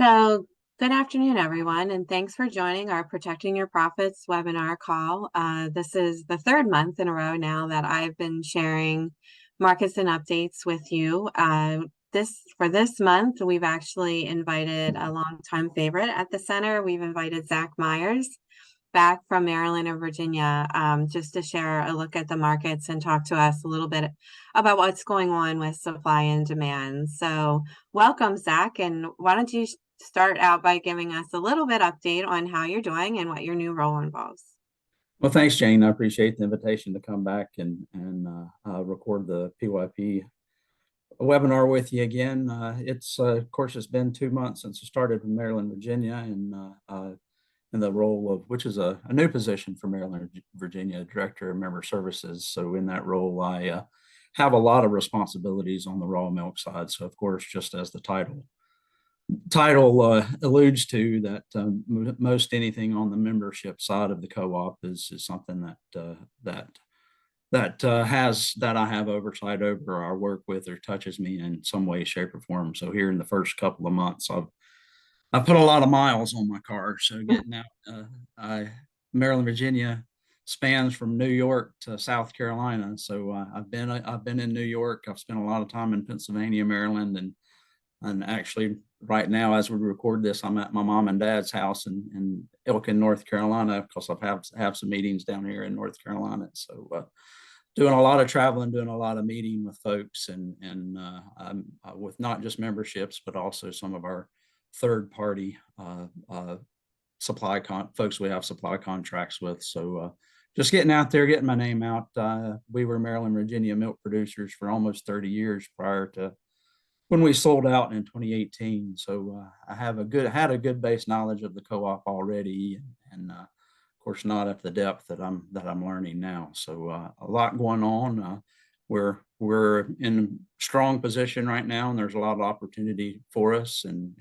So, good afternoon, everyone, and thanks for joining our Protecting Your Profits webinar call. This is the third month in a row now that I've been sharing markets and updates with you. For this month, we've actually invited a longtime favorite at the center. We've invited Zach Myers back from Maryland and Virginia, just to share a look at the markets and talk to us a little bit about what's going on with supply and demand. So welcome, Zach, and why don't you start out by giving us a little bit update on how you're doing and what your new role involves. Well, thanks, Jane. I appreciate the invitation to come back and record the PYP webinar with you again. Of course, it's been 2 months since I started in Maryland, Virginia, and in the role of, which is a new position for Maryland, Virginia, Director of Member Services. So in that role, I have a lot of responsibilities on the raw milk side. So of course, just as the title alludes to, that most anything on the membership side of the co-op is something that I have oversight over, or work with, or touches me in some way, shape, or form. So here in the first couple of months, I've put a lot of miles on my car. So getting out, Maryland, Virginia spans from New York to South Carolina. So I've been in New York. I've spent a lot of time in Pennsylvania, Maryland, and actually right now, as we record this, I'm at my mom and dad's house in Elkin, North Carolina, because I have some meetings down here in North Carolina. So doing a lot of traveling, doing a lot of meeting with folks, and with not just memberships, but also some of our third party folks we have supply contracts with. So just getting out there, getting my name out. We were Maryland, Virginia milk producers for almost 30 years prior to when we sold out in 2018. So I have had a good base knowledge of the co-op already, and of course not at the depth that I'm learning now. So a lot going on. We're in a strong position right now, and there's a lot of opportunity for us, and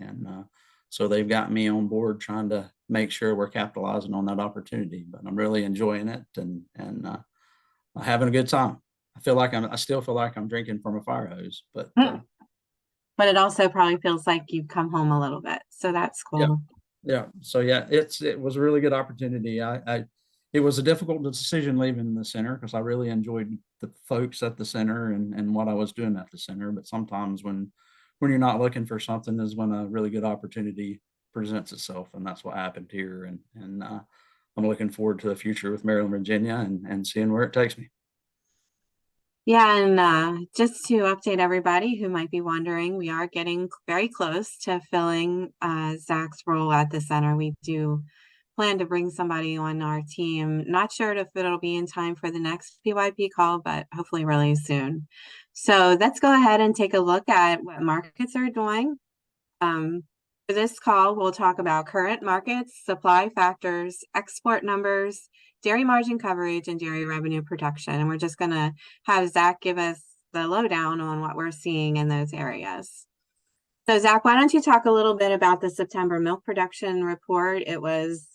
so they've got me on board trying to make sure we're capitalizing on that opportunity. But I'm really enjoying it, and having a good time. I still feel like I'm drinking from a fire hose, but But it also probably feels like you've come home a little bit. So that's cool. Yeah. So yeah, it was a really good opportunity. It was a difficult decision leaving the center, because I really enjoyed the folks at the center and what I was doing at the center. But sometimes when you're not looking for something is when a really good opportunity presents itself, and that's what happened here. And I'm looking forward to the future with Maryland, Virginia, and seeing where it takes me. Yeah, and just to update everybody who might be wondering, we are getting very close to filling Zach's role at the center. We do plan to bring somebody on our team. Not sure if it'll be in time for the next PYP call, but hopefully really soon. So let's go ahead and take a look at what markets are doing. For this call, we'll talk about current markets, supply factors, export numbers, dairy margin coverage, and dairy revenue protection. And we're just going to have Zach give us the lowdown on what we're seeing in those areas. So Zach, why don't you talk a little bit about the September milk production report? It was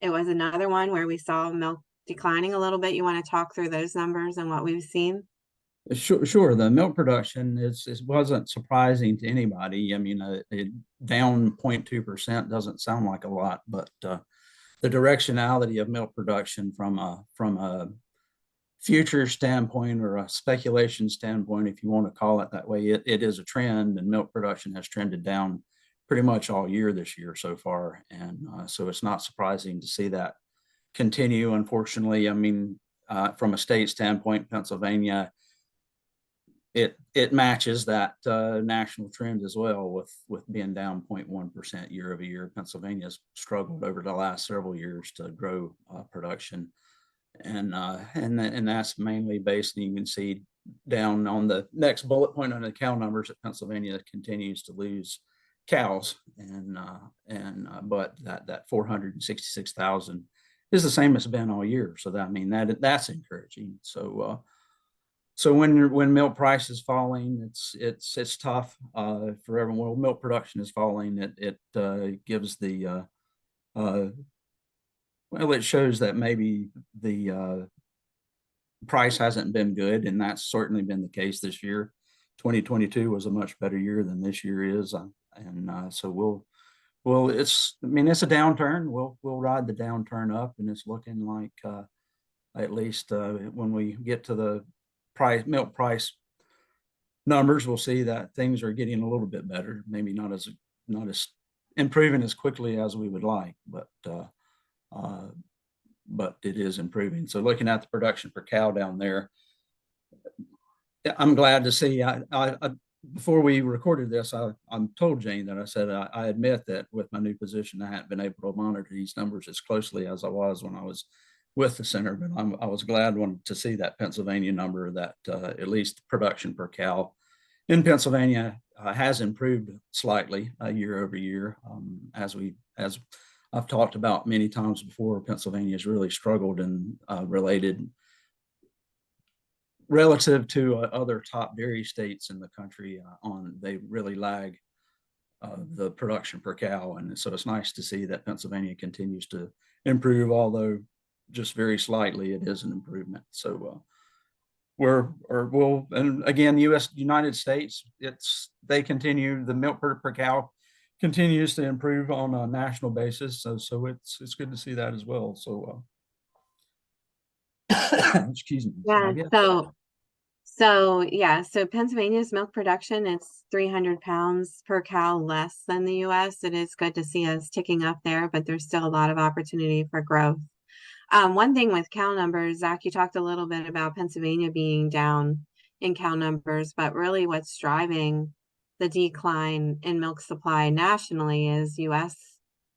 another one where we saw milk declining a little bit. You want to talk through those numbers and what we've seen? Sure. The milk production wasn't surprising to anybody. I mean, down 0.2% doesn't sound like a lot, but the directionality of milk production from a future standpoint, or a speculation standpoint, if you want to call it that way, it is a trend, and milk production has trended down pretty much all year this year so far. And so it's not surprising to see that continue. Unfortunately, I mean, from a state standpoint, Pennsylvania, it matches that national trend as well, with being down 0.1% year over year. Pennsylvania's struggled over the last several years to grow production, and that's mainly based, and you can see down on the next bullet point on the cow numbers, that Pennsylvania continues to lose cows, but that 466,000 is the same as it's been all year. So that, I mean, that's encouraging. So when milk price is falling, it's tough for everyone. When milk production is falling, it gives the well, it shows that maybe the price hasn't been good, and that's certainly been the case this year. 2022 was a much better year than this year is, and so Well, I mean, it's a downturn. We'll ride the downturn up, and it's looking like at least when we get to the milk price numbers, we'll see that things are getting a little bit better. Maybe not as improving as quickly as we would like, uh, but it is improving. So looking at the production per cow down there, I'm glad to see. Before we recorded this, I told Jayne that I said I admit that with my new position, I hadn't been able to monitor these numbers as closely as I was when I was with the center. But I was glad to see that Pennsylvania number, that at least production per cow in Pennsylvania has improved slightly year over year. As I've talked about many times before, Pennsylvania has really struggled and related relative to other top dairy states in the country. They really lag the production per cow, and so it's nice to see that Pennsylvania continues to improve, although just very slightly. It is an improvement. So and again, United States, they continue, the milk per cow continues to improve on a national basis. So it's good to see that as well. So excuse me. So I Yeah. guess So Pennsylvania's milk production, it's 300 pounds per cow less than the US. It is good to see us ticking up there, but there's still a lot of opportunity for growth. One thing with cow numbers, Zach, you talked a little bit about Pennsylvania being down in cow numbers, but really what's driving the decline in milk supply nationally is the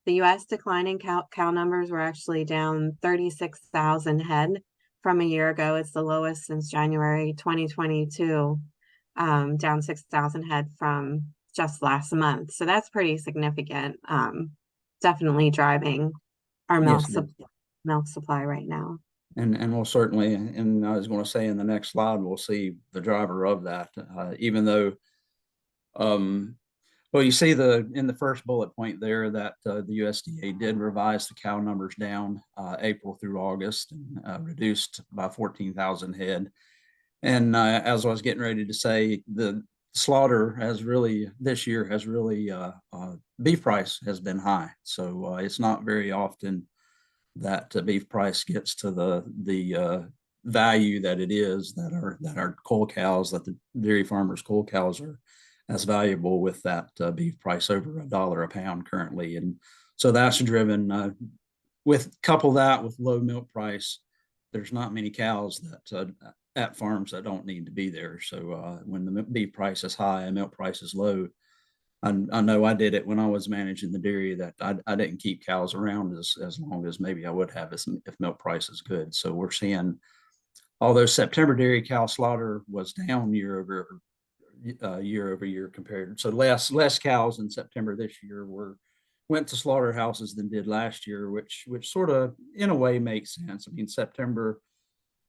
US decline in cow numbers were actually down 36,000 head from a year ago. It's the lowest since January 2022, down 6,000 head from just last month. So that's pretty significant. Definitely driving our yes, it is. milk supply right now. And we'll certainly, and I was going to say in the next slide, we'll see the driver of that. Even though, um, well, you see in the first bullet point there that the USDA did revise the cow numbers down April through August, and reduced by 14,000 head. And as I was getting ready to say, the slaughter has really this year has really beef price has been high, so it's not very often that beef price gets to the value that it is, that our coal cows, that the dairy farmers coal cows are as valuable, with that beef price over $1 a pound currently. And so that's driven with couple that with low milk price. There's not many cows that at farms that don't need to be there. So when the beef price is high and milk price is low, I know I did it when I was managing the dairy, that I didn't keep cows around as long as maybe I would have if milk price is good. So we're seeing, although September dairy cow slaughter was down year over year compared, so less cows in September this year went to slaughterhouses than did last year, which sort of in a way makes sense. I mean, September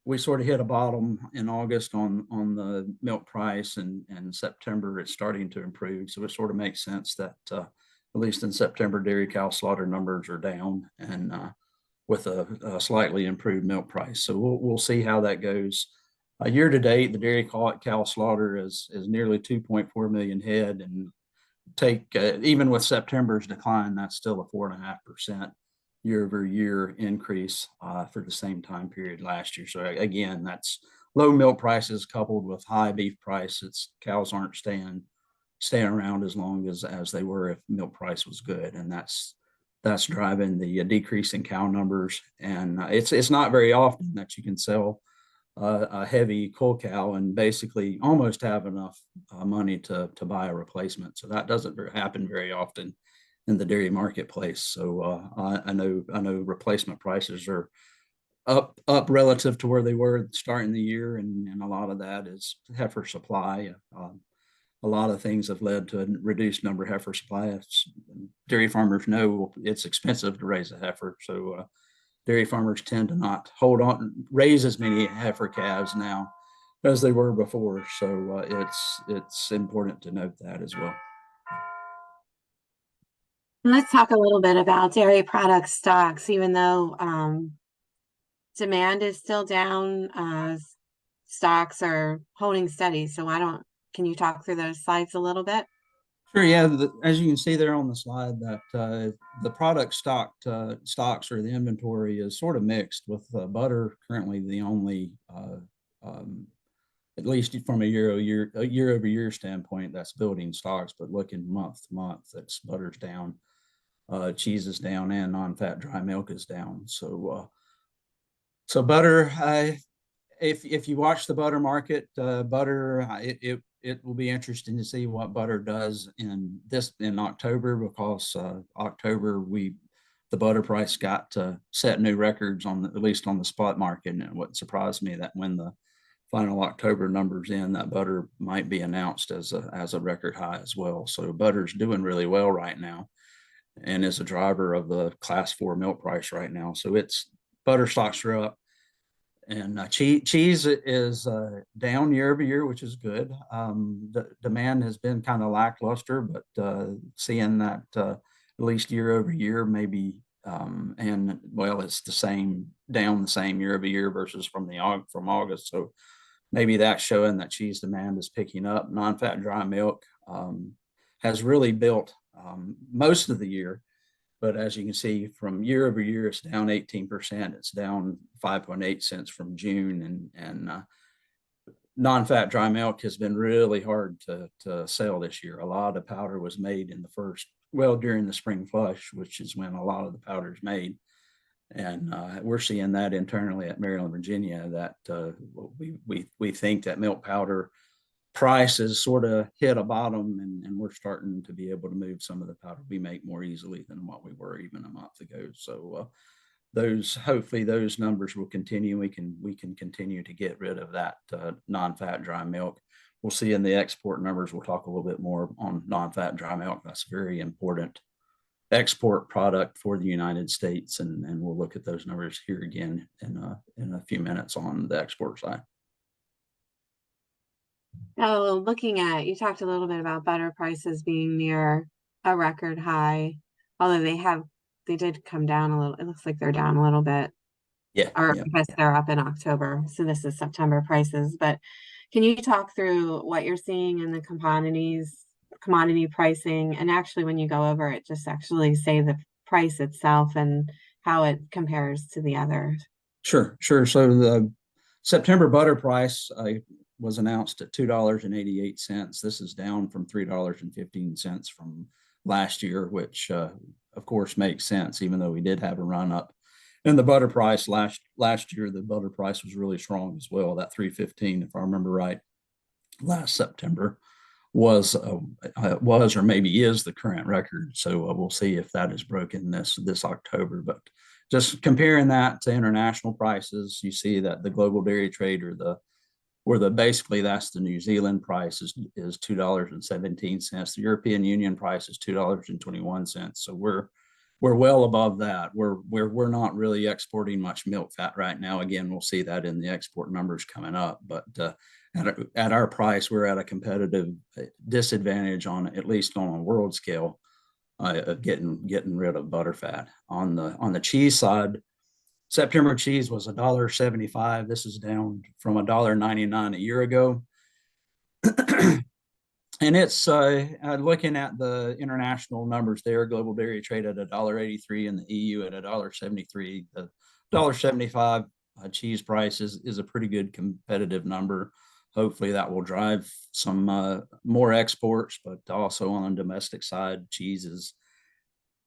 we sort of hit a bottom in August on the milk price, and September it's starting to improve. So it sort of makes sense that at least in September, dairy cow slaughter numbers are down, and with a slightly improved milk price. So we'll see how that goes. Year to date, the dairy cow slaughter is nearly 2.4 million head, and even with September's decline, that's still a 4.5% year over year increase for the same time period last year. So again, that's low milk prices coupled with high beef prices. Cows aren't staying around as long as they were if milk price was good, and that's driving the decrease in cow numbers. And it's not very often that you can sell a heavy coal cow and basically almost have enough money to buy a replacement. So that doesn't happen very often in the dairy marketplace. So I know replacement prices are up relative to where they were starting the year, and a lot of that is heifer supply. A lot of things have led to a reduced number of heifer supply. Dairy farmers know it's expensive to raise a heifer, so dairy farmers tend to not raise as many heifer calves now as they were before. So it's important to note that as well. Let's talk a little bit about dairy product stocks. Even though demand is still down, stocks are holding steady. So can you talk through those slides a little bit? Sure, yeah. As you can see there on the slide, that the product stocks or the inventory is sort of mixed with butter currently the only, um, at least from a year over year standpoint, that's building stocks. But looking month to month, that's butter's down, cheese is down, and non-fat dry milk is down. So butter, if you watch the butter market, butter it will be interesting to see what butter does in October, because October the butter price got to set new records at least on the spot market, and what surprised me that when the final October numbers in, that butter might be announced as a record high as well. So butter's doing really well right now, and is a driver of the class 4 milk price right now. So it's butter stocks are up, and cheese is down year over year, which is good. The demand has been kind of lackluster, but seeing that at least year over year, maybe, and well, it's down the same year over year versus from August. So maybe that's showing that cheese demand is picking up. Non-fat dry milk has really built most of the year, but as you can see from year over year, it's down 18%. It's down 5.8 cents from June. And non-fat dry milk has been really hard to sell this year. A lot of powder was made during the spring flush, which is when a lot of the powder is made. And we're seeing that internally at Maryland, Virginia, that we think that milk powder prices sort of hit a bottom, and we're starting to be able to move some of the powder we make more easily than what we were even a month ago. So hopefully those numbers will continue. We can continue to get rid of that non-fat dry milk. We'll see in the export numbers. We'll talk a little bit more on non-fat dry milk. That's a very important export product for the United States, and we'll look at those numbers here again in a few minutes on the export side. Oh, you talked a little bit about butter prices being near a record high, although they did come down a little. It looks like they're down a little bit, Yeah, or yeah. I guess they're up in October. So this is September prices. But can you talk through what you're seeing in the commodity pricing, and actually when you go over it, just actually say the price itself and how it compares to the others? Sure, sure. So the September butter price was announced at $2.88. This is down from $3.15 from last year, which of course makes sense, even though we did have a run up in the butter price last year. The butter price was really strong as well. That 3.15, if I remember right, last September was or maybe is the current record. So we'll see if that is broken this October. But just comparing that to international prices, you see that the global dairy trade, basically that's the New Zealand price, is $2.17. The European Union price is $2.21. So we're well above that. We're not really exporting much milk fat right now. Again, we'll see that in the export numbers coming up. But at our price, we're at a competitive disadvantage, at least on a world scale, of getting rid of butterfat. On the cheese side, September cheese was $1.75. This is down from $1.99 a year ago. And it's looking at the international numbers there. Global dairy trade at $1.83 in the EU at $1.73. The $1.75 cheese price is a pretty good competitive number. Hopefully that will drive some more exports, but also on the domestic side,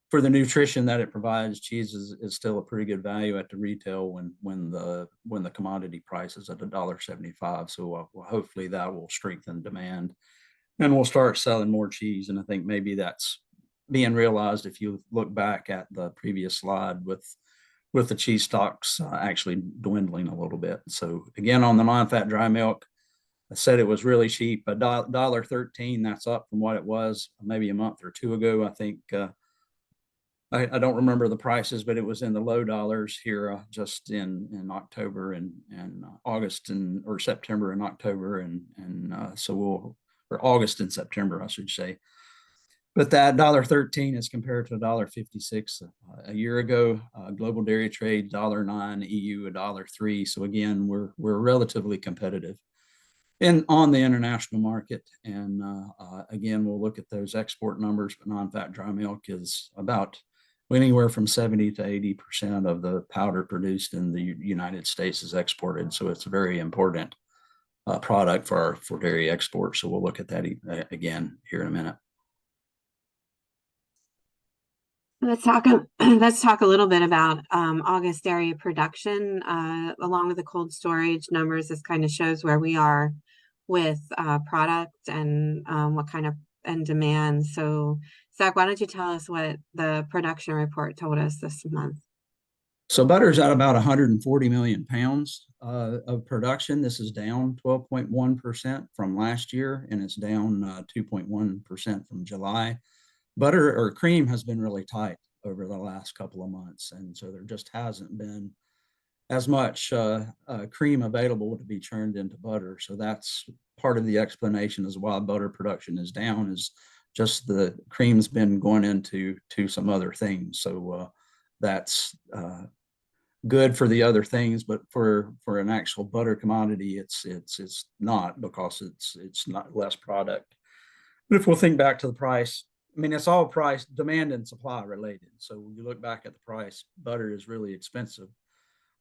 for the nutrition that it provides, cheese is still a pretty good value at the retail when the commodity price is at $1.75. So hopefully that will strengthen demand, and we'll start selling more cheese. And I think maybe that's being realized if you look back at the previous slide with the cheese stocks actually dwindling a little bit. So again, on the non-fat dry milk, I said it was really cheap, $1.13. That's up from what it was maybe a month or two ago. I think I don't remember the prices, but it was in the low dollars here just in October and August or September and October, and or August and September, I should say. But that $1.13 is compared to $1.56 a year ago. Global dairy trade $1.09, EU $1.03. So again, we're relatively competitive. in on the international market. And again, we'll look at those export numbers, but non-fat dry milk is about anywhere from 70 to 80% of the powder produced in the United States is exported. So it's a very important product for dairy export. So we'll look at that again here in a minute. Let's talk a little bit about August dairy production, along with the cold storage numbers. This kind of shows where we are with product and what kind of and demand. So, Zach, why don't you tell us what the production report told us this month? So butter's at about 140 million pounds of production. This is down 12.1% from last year, and it's down 2.1% from July. Butter or cream has been really tight over the last couple of months, and so there just hasn't been as much cream available to be churned into butter. So that's part of the explanation as why butter production is down, is just the cream's been going into some other things. So that's good for the other things, but for an actual butter commodity, it's not, because it's not less product. But if we'll think back to the price, I mean, it's all price, demand and supply related. So when you look back at the price, butter is really expensive.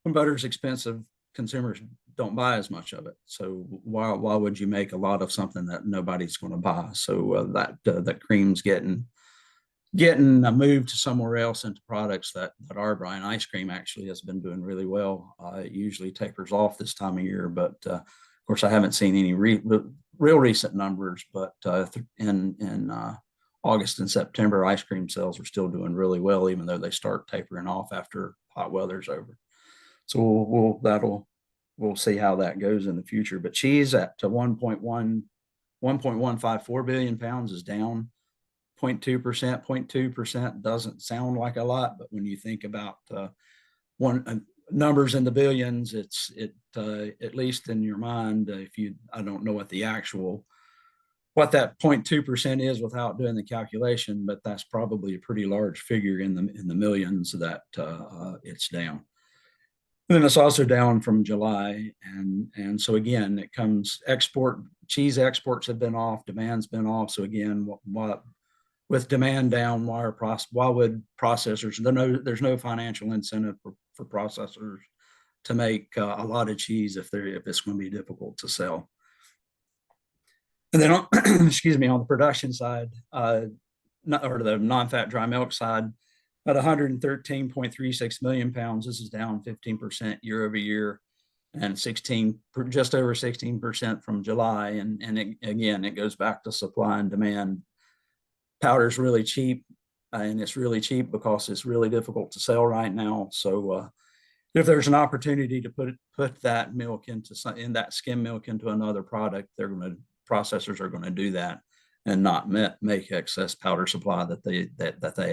When butter is expensive, consumers don't buy as much of it. So why would you make a lot of something that nobody's going to buy? So that cream's getting moved to somewhere else into products that are buying. Ice cream actually has been doing really well. It usually tapers off this time of year, but of course I haven't seen any real recent numbers. But in August and September, ice cream sales are still doing really well, even though they start tapering off after hot weather's over. So we'll see how that goes in the future. But cheese at 1.154 billion pounds is down 0.2%. 0.2% doesn't sound like a lot, but when you think about numbers in the billions, it at least in your mind, I don't know what that 0.2% is without doing the calculation, but that's probably a pretty large figure in the millions that it's down. And then it's also down from July, and so again, it comes cheese exports have been off, demand's been off. So again, with demand down, why would processors? There's no financial incentive for processors to make a lot of cheese if it's going to be difficult to sell. And then, excuse me, on the production side, or the non-fat dry milk side, at 113.36 million pounds, this is down 15% year over year, and just over 16% from July. And again, it goes back to supply and demand. Powder's really cheap, and it's really cheap because it's really difficult to sell right now. So if there's an opportunity to put that milk in that skim milk into another product, processors are going to do that and not make excess powder supply that they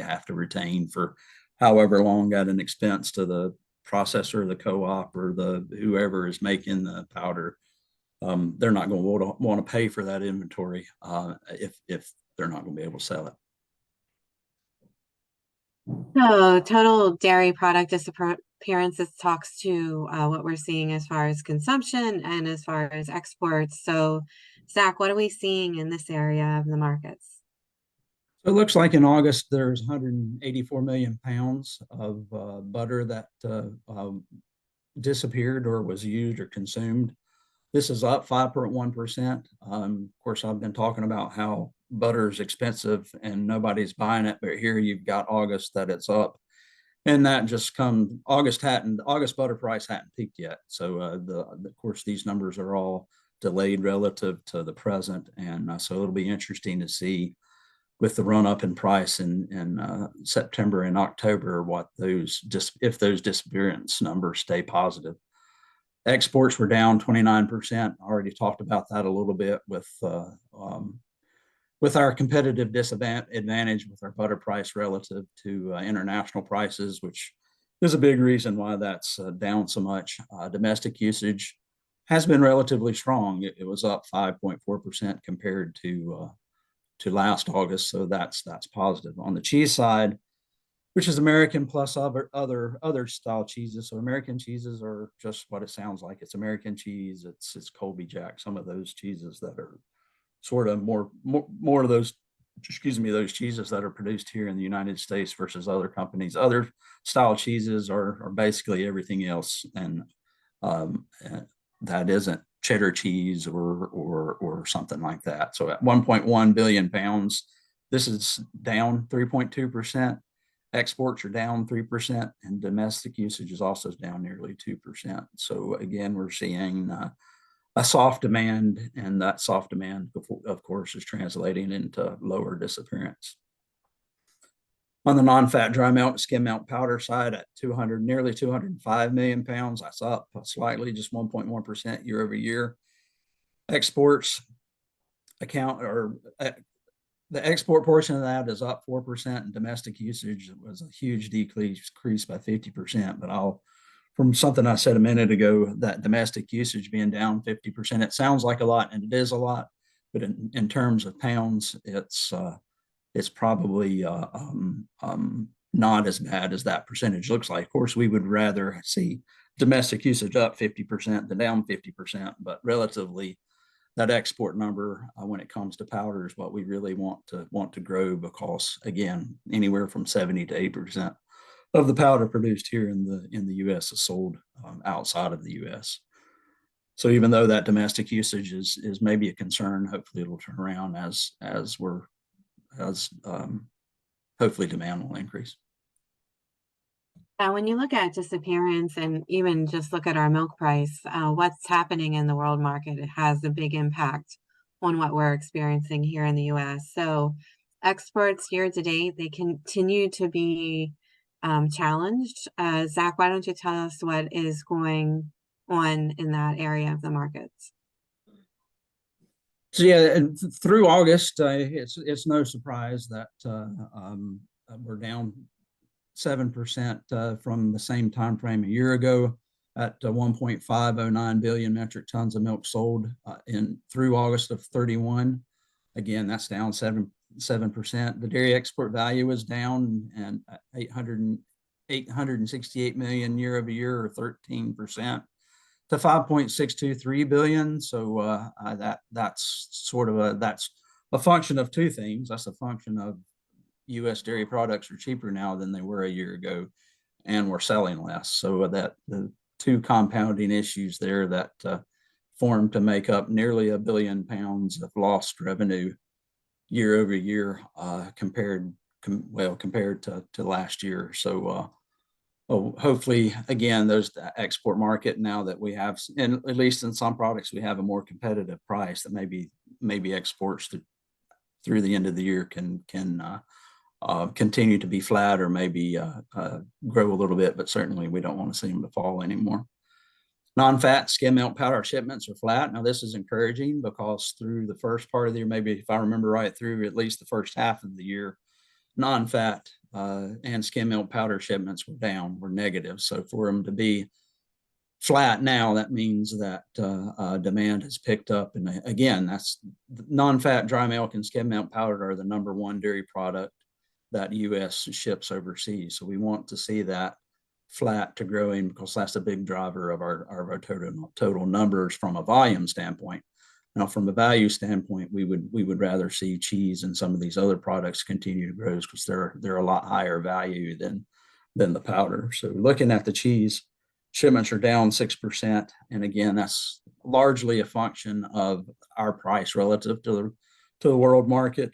have to retain for however long at an expense to the processor, the co-op, or whoever is making the powder. They're not going to want to pay for that inventory if they're not going to be able to sell it. So total dairy product disappearances talks to what we're seeing as far as consumption and as far as exports. So Zach, what are we seeing in this area of the markets? So it looks like in August there's 184 million pounds of butter that disappeared or was used or consumed. This is up 5.1%. Of course, I've been talking about how butter is expensive and nobody's buying it, but here you've got August that it's up, and that just August butter price hadn't peaked yet. So of course these numbers are all delayed relative to the present, and so it'll be interesting to see with the run up in price in September and October if those disappearance numbers stay positive. Exports were down 29%. I already talked about that a little bit with our competitive disadvantage with our butter price relative to international prices, which is a big reason why that's down so much. Domestic usage has been relatively strong. It was up 5.4% compared to last August, so that's positive. On the cheese side, which is American plus other style cheeses. So American cheeses are just what it sounds like. It's American cheese. It's Colby Jack. Some of those cheeses that are sort of more of those, excuse me, those cheeses that are produced here in the United States versus other companies. Other style cheeses are basically everything else, and that isn't cheddar cheese or something like that. So at 1.1 billion pounds, this is down 3.2%. Exports are down 3%, and domestic usage is also down nearly 2%. So again, we're seeing a soft demand, and that soft demand, of course, is translating into lower disappearance. On the non-fat dry melt, skim melt powder side at nearly 205 million pounds, that's up slightly, just 1.1% year over year. Exports account, or the export portion of that is up 4%, and domestic usage was a huge decrease by 50%. But from something I said a minute ago, that domestic usage being down 50%, it sounds like a lot, and it is a lot, but in terms of pounds, it's probably not as bad as that percentage looks like. Of course, we would rather see domestic usage up 50% than down 50%, but relatively, that export number when it comes to powder is what we really want to grow, because again, anywhere from 70 to 80% of the powder produced here in the U.S. is sold outside of the U.S. So even though that domestic usage is maybe a concern, hopefully it'll turn around as hopefully demand will increase. Now, when you look at disappearance and even just look at our milk price, what's happening in the world market, it has a big impact on what we're experiencing here in the US. So exports year to date, they continue to be challenged. Zach, why don't you tell us what is going on in that area of the markets? So yeah, and through August, it's no surprise that we're down 7% from the same time frame a year ago at 1.509 billion metric tons of milk sold through August of 31. Again, that's down 7%. The dairy export value is down and 868 million year over year, or 13%, to 5.623 billion. So that's a function of two things. That's a function of U.S. dairy products are cheaper now than they were a year ago, and we're selling less. So that the two compounding issues there that form to make up nearly 1 billion pounds of lost revenue year over year, compared to last year. So hopefully, again, there's the export market now that we have, and at least in some products, we have a more competitive price that maybe exports through the end of the year can continue to be flat, or maybe grow a little bit, but certainly we don't want to see them to fall anymore. Non-fat skim milk powder shipments are flat. Now this is encouraging, because through the first part of the year, maybe if I remember right, through at least the first half of the year, non-fat and skim milk powder shipments were negative. So for them to be flat now, that means that demand has picked up. And again, that's non-fat dry milk and skim milk powder are the #1 dairy product that U.S. ships overseas. So we want to see that flat to growing, because that's a big driver of our total numbers from a volume standpoint. Now, from a value standpoint, we would rather see cheese and some of these other products continue to grow, because they're a lot higher value than the powder. So looking at the cheese, shipments are down 6%, and again, that's largely a function of our price relative to the world market.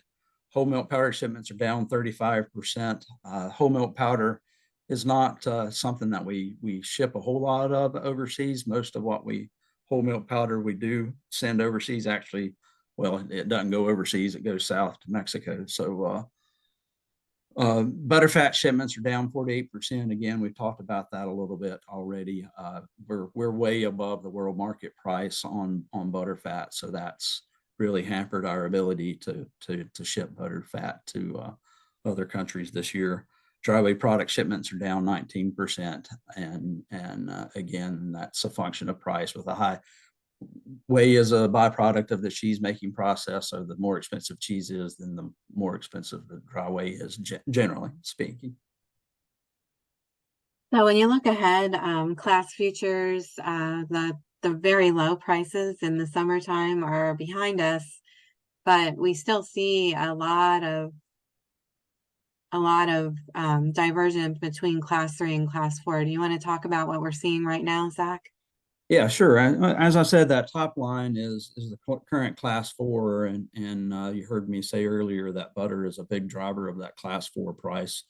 Whole milk powder shipments are down 35%. Whole milk powder is not something that we ship a whole lot of overseas. Most of what whole milk powder we do send overseas, actually, well, it doesn't go overseas, it goes south to Mexico. So butterfat shipments are down 48%. Again, we've talked about that a little bit already. We're way above the world market price on butterfat, so that's really hampered our ability to ship butterfat to other countries this year. Dry whey product shipments are down 19%, and again, that's a function of price. With a high whey is a byproduct of the cheese making process, so the more expensive cheese is, then the more expensive the dry whey is, generally speaking. So when you look ahead, class futures, the very low prices in the summertime are behind us, but we still see a lot of divergence between class three and class four. Do you want to talk about what we're seeing right now, Zach? Yeah, sure. As I said, that top line is the current class four, and you heard me say earlier that butter is a big driver of that class four price.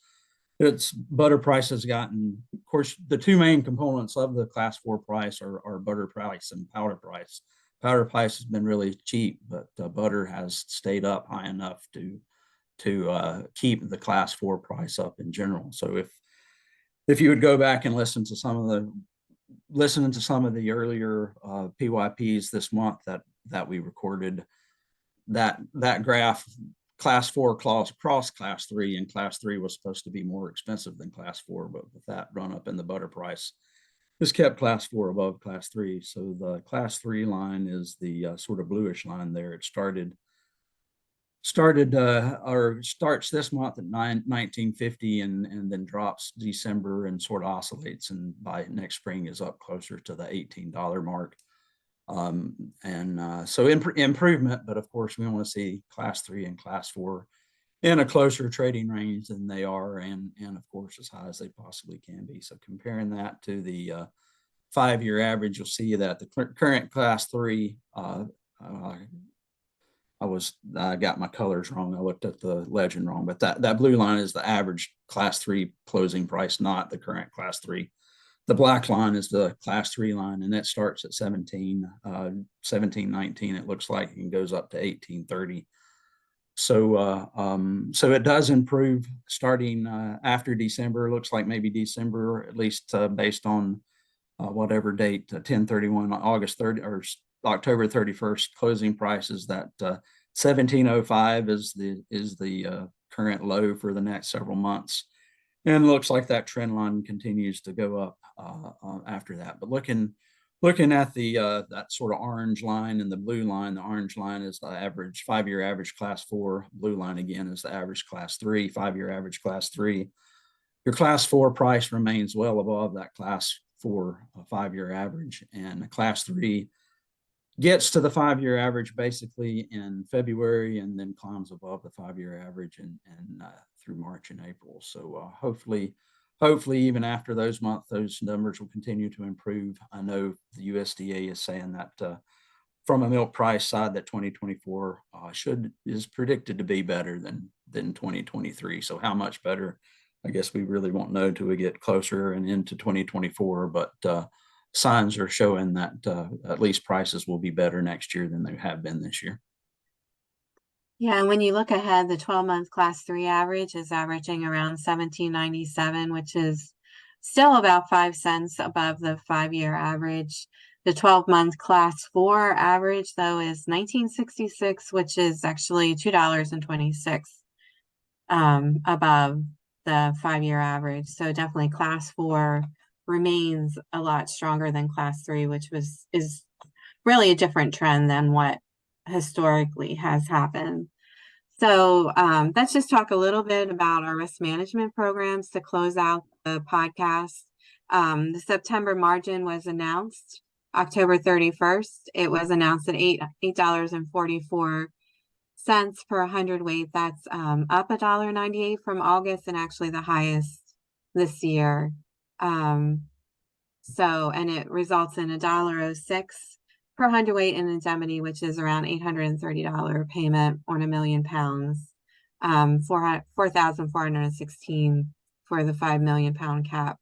It's butter price has gotten, of course, the two main components of the class four price are butter price and powder price. Powder price has been really cheap, but butter has stayed up high enough to keep the class four price up in general. So if you would go back and listen to some of the earlier PYPs this month that we recorded, that graph, class four cross class three, and class three was supposed to be more expensive than class four, but with that run up in the butter price, this kept class four above class three. So the class three line is the sort of bluish line there. It started or starts this month at 1950 and then drops December and sort of oscillates, and by next spring is up closer to the $18 mark. And so improvement, but of course we want to see class three and class four in a closer trading range than they are, and of course as high as they possibly can be. So comparing that to the 5-year average, you'll see that the current class three, I got my colors wrong. I looked at the legend wrong, but that blue line is the average class three closing price, not the current class three. The black line is the class three line, and that starts at 1719. It looks like, and goes up to 1830. So it does improve starting after December. It looks like maybe December, at least based on whatever date, 10/31, August 30, or October 31st closing prices. That 1705 is the current low for the next several months, and looks like that trend line continues to go up after that. But looking at the that sort of orange line and the blue line, the orange line is the average 5-year average class four. Blue line again is the average class three, 5-year average class three. Your class four price remains well above that class four 5-year average, and class three gets to the 5-year average basically in February, and then climbs above the 5-year average and through March and April. So hopefully even after those months, those numbers will continue to improve. I know the USDA is saying that from a milk price side, that 2024 is predicted to be better than 2023. So how much better? I guess we really won't know till we get closer and into 2024, but signs are showing that at least prices will be better next year than they have been this year. Yeah, and when you look ahead, the 12-month class three average is averaging around 1797, which is still about 5 cents above the 5-year average. The 12-month class four average, though, is 1966, which is actually $2.26 above the 5-year average. So definitely class four remains a lot stronger than class three, which is really a different trend than what historically has happened. So let's just talk a little bit about our risk management programs to close out the podcast. The September margin was announced October 31st. It was announced at $8.44 per hundredweight. That's up $1.98 from August, and actually the highest this year. And it results in $1.06 per hundredweight in indemnity, which is around $830 payment on 1,000,000 pounds, 4,416 for the 5 million pound cap.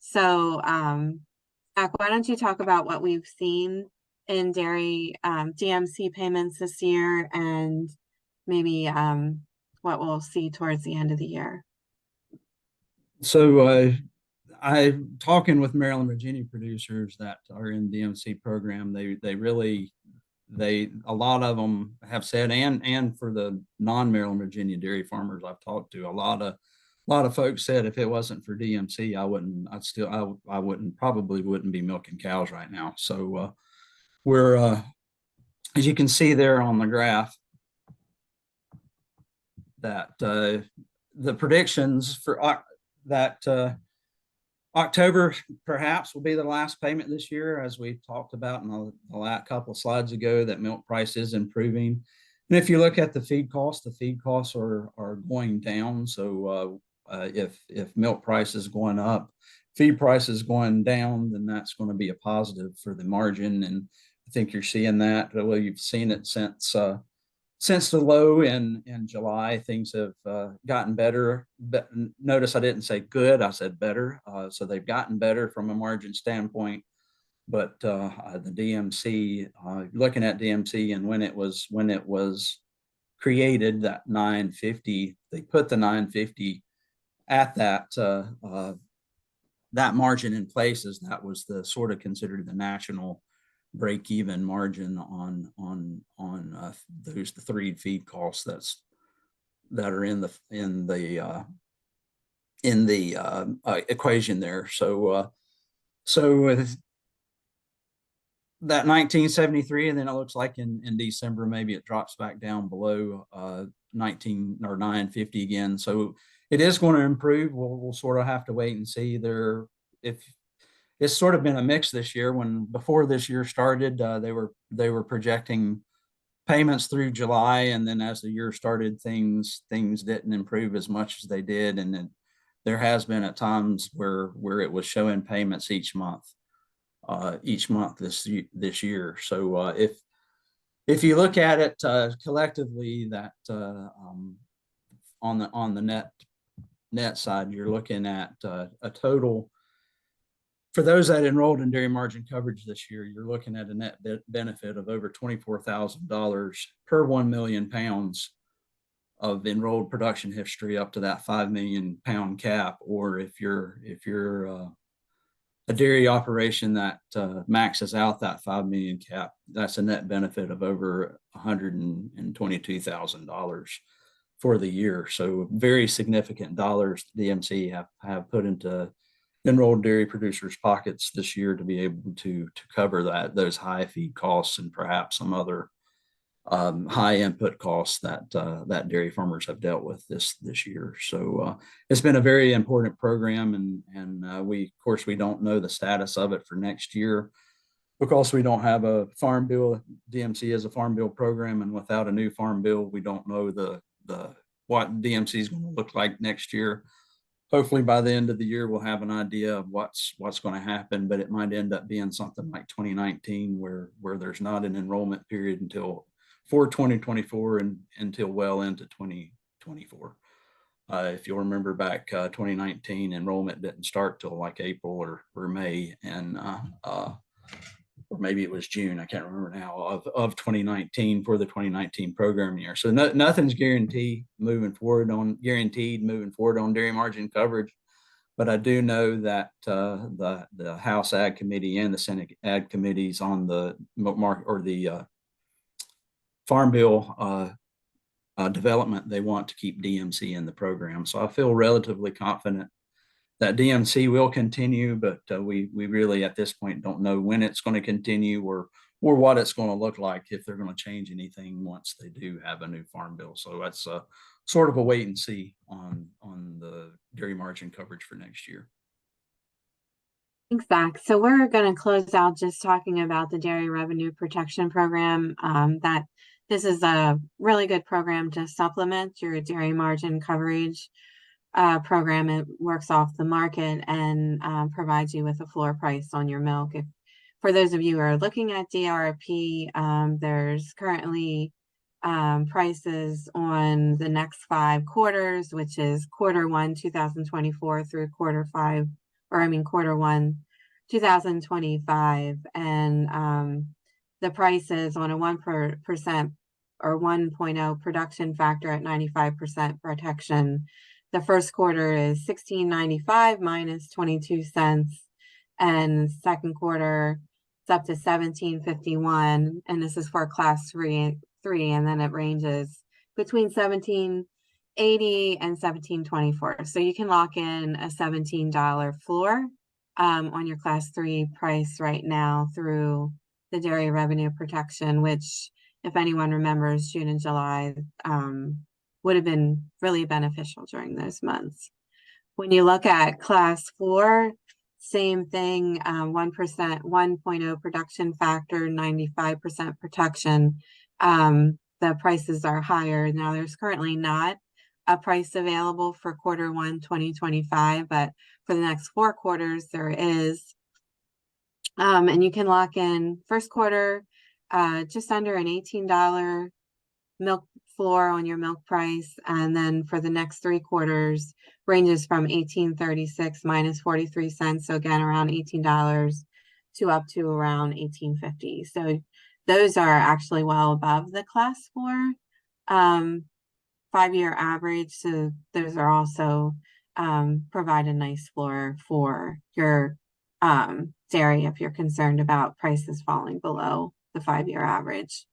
So, Zach, why don't you talk about what we've seen in dairy DMC payments this year, and maybe what we'll see towards the end of the year? So I'm talking with Maryland, Virginia producers that are in the DMC program. They really, a lot of them have said, and for the non-Maryland, Virginia dairy farmers I've talked to, a lot of folks said if it wasn't for DMC, I probably wouldn't be milking cows right now. So we're as you can see there on the graph, that the predictions for that October perhaps will be the last payment this year, as we talked about in the last couple of slides ago, that milk price is improving. And if you look at the feed costs are going down. So if milk price is going up, feed price is going down, then that's going to be a positive for the margin. And I think you're seeing that. Well, you've seen it since the low in July. Things have gotten better. But notice I didn't say good, I said better. So they've gotten better from a margin standpoint. But the DMC, looking at DMC and when it was created, that 950, they put the 950 at that margin in place, as that was the sort of considered the national break-even margin on those the three feed costs that are in the equation there. So that 1973, and then it looks like in December maybe it drops back down below 19 or 950 again. So it is going to improve. We'll sort of have to wait and see there. If it's sort of been a mix this year. When before this year started, they were projecting payments through July, and then as the year started, things didn't improve as much as they did, and then there has been at times where it was showing payments each month this year. So if you look at it collectively, that on the net side, you're looking at a total. For those that enrolled in dairy margin coverage this year, you're looking at a net benefit of over $24,000 per 1 million pounds of enrolled production history up to that 5 million pound cap. Or if you're a dairy operation that maxes out that 5 million cap, that's a net benefit of over $122,000 for the year. So very significant dollars DMC have put into enrolled dairy producers' pockets this year to be able to cover those high feed costs and perhaps some other high input costs that dairy farmers have dealt with this year. So it's been a very important program, and we of course we don't know the status of it for next year because we don't have a farm bill. DMC is a farm bill program, and without a new farm bill, we don't know the what DMC is going to look like next year. Hopefully by the end of the year, we'll have an idea of what's going to happen, but it might end up being something like 2019 where there's not an enrollment period for 2024 and until well into 2024. If you'll remember back 2019, enrollment didn't start till like April or May, and or maybe it was June, I can't remember now, of 2019 for the 2019 program year. So nothing's guaranteed moving forward on dairy margin coverage. But I do know that the House Ag Committee and the Senate Ag Committees on the Farm Bill development, they want to keep DMC in the program. So I feel relatively confident that DMC will continue, but we really at this point don't know when it's going to continue or what it's going to look like, if they're going to change anything once they do have a new farm bill. So that's sort of a wait and see on the dairy margin coverage for next year. Thanks, Zach. So we're going to close out just talking about the Dairy Revenue Protection Program. That this is a really good program to supplement your dairy margin coverage program. It works off the market and provides you with a floor price on your milk. If for those of you who are looking at DRP, there's currently prices on the next 5 quarters, which is quarter 1 2024 through quarter 1 2025, and the prices on a 1% or 1.0 production factor at 95% protection. The first quarter is $16.95 minus 22 cents, and second quarter it's up to $17.51, and this is for class 3, and then it ranges between $17.80 and $17.24. So you can lock in a $17 floor on your class 3 price right now through the Dairy Revenue Protection, which, if anyone remembers, June and July would have been really beneficial during those months. When you look at class 4, same thing, 1%, 1.0 production factor, 95% protection. The prices are higher. Now, there's currently not a price available for quarter one, 2025, but for the next 4 quarters, there is. And you can lock in first quarter, just under an $18 milk floor on your milk price. And then for the next 3 quarters ranges from 18.36 minus 43 cents. So again, around $18 to up to around 18.50. So those are actually well above the class 4 5-year average. So those are also provide a nice floor for your dairy if you're concerned about prices falling below the 5-year average.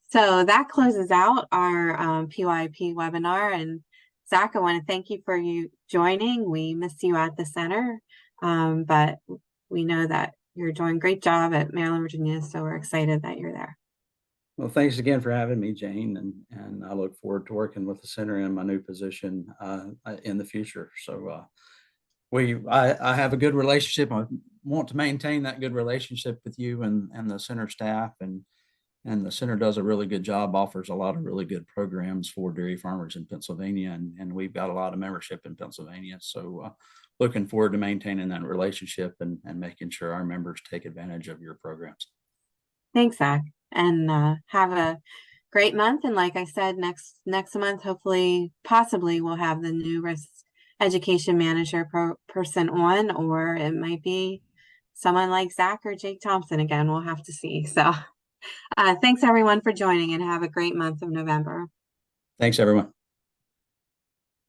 So that closes out our PYP webinar. And Zach, I want to thank you for you joining. We miss you at the center, but we know that you're doing a great job at Maryland, Virginia. So we're excited that you're there. Well, thanks again for having me, Jayne, and I look forward to working with the center in my new position in the future. So I have a good relationship. I want to maintain that good relationship with you and the center staff, and the center does a really good job, offers a lot of really good programs for dairy farmers in Pennsylvania, and we've got a lot of membership in Pennsylvania. So looking forward to maintaining that relationship and making sure our members take advantage of your programs. Thanks, Zach, and have a great month. And like I said, next month, hopefully, possibly, we'll have the new risk education manager person on, or it might be someone like Zach or Jake Thompson again. We'll have to see. So thanks everyone for joining, and have a great month of November. Thanks, everyone.